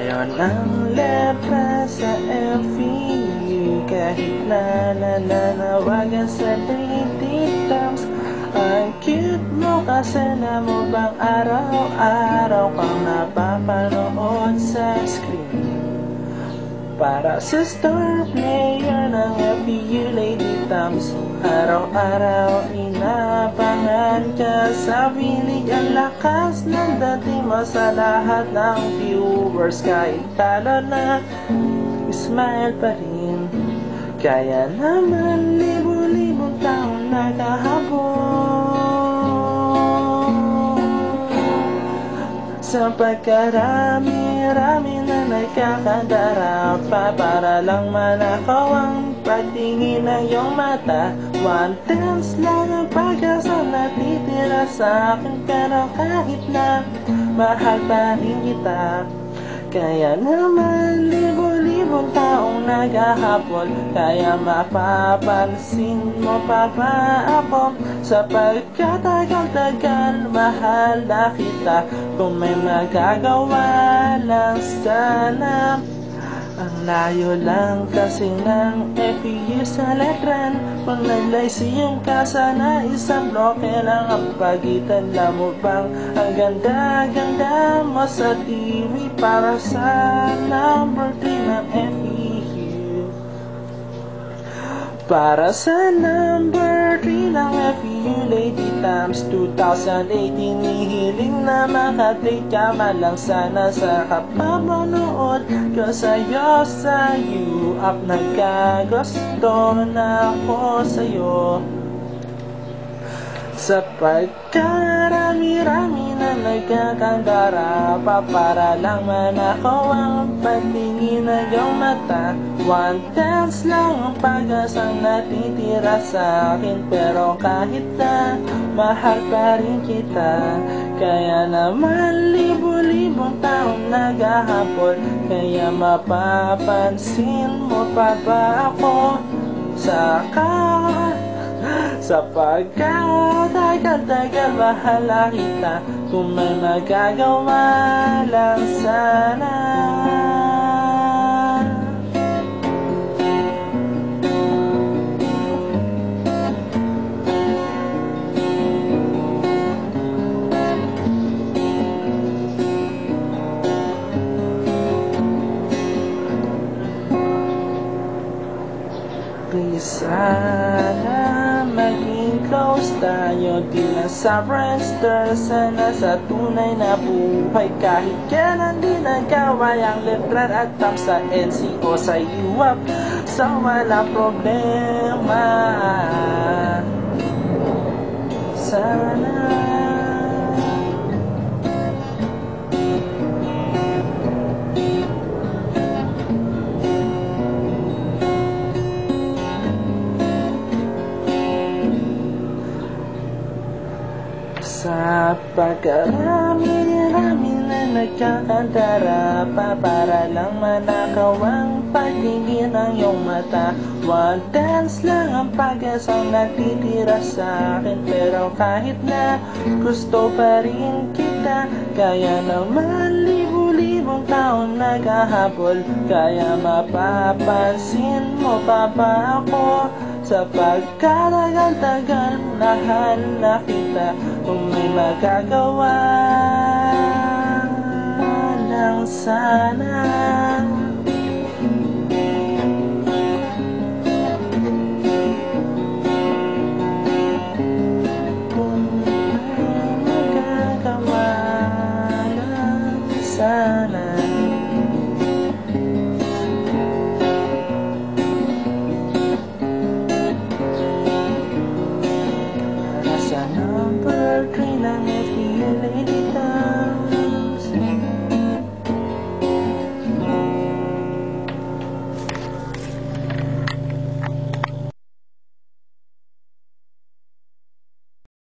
Ngayon ang letra sa FEU, kahit na nananawagan sa daytitams. Ang cute mo kasi na mo bang araw-araw kang napapanood sa screen. Para sa star player ng FEU Lady Tams, araw-araw inabangan ka sa bilig. Ang lakas ng dating mo sa lahat ng viewers. Kahit talo na, smile pa rin. Kaya naman libo-libong taong naghahabol sa pagkarami-rami na nagkakandara pa para lang manakaw ang pagtingin ng iyong mata. 1/10 lang ang pag-asa natitira sa akin, pero kahit na mahal pa rin kita. Kaya naman libo-libong taong naghahabol, kaya mapapansin mo pa ba ako? Sa pagkatagal-tagal mahal na kita. Kung may magagawa lang sana. Ang layo lang kasi ng FEU sa letran. Kung naglaysium ka sana, isang bloke lang ang pagitan. Alam mo bang ang ganda-ganda mo sa TV para sa number 3 ng FEU. Para sa number 3 ng FEU Lady Tams 2018, hihiling na makatake ka man lang sana sa kapapanood ko sa'yo sa UAP. Nagkagusto na ako sa'yo sa pagkarami-rami na nagkakandara pa para lang manakaw ang pagtingin ng iyong mata. 1/10 lang ang pag-asang natitira sa akin, pero kahit na mahal pa rin kita. Kaya naman libo-libong taong naghahabol, kaya mapapansin mo pa ba ako sa pagkatagal-tagal mahal na kita. Kung may magagawa lang sana. Please sana maging close tayo, di lang sa Friendster. Sana sa tunay na buhay, kahit kailan di nagkaway ang letran at tam sa NCO sa UAP. So walang problema. Sana sa pagkarami-rami na nagkakandara pa para lang manakaw ang pagtingin ng iyong mata. 1/10 lang ang pag-asang natitira sa akin, pero kahit na gusto pa rin kita. Kaya naman libo-libong taon naghahabol, kaya mapapansin mo pa ba ako? Sa pagkatagal-tagal mahal na kita. Kung may magagawa lang sana.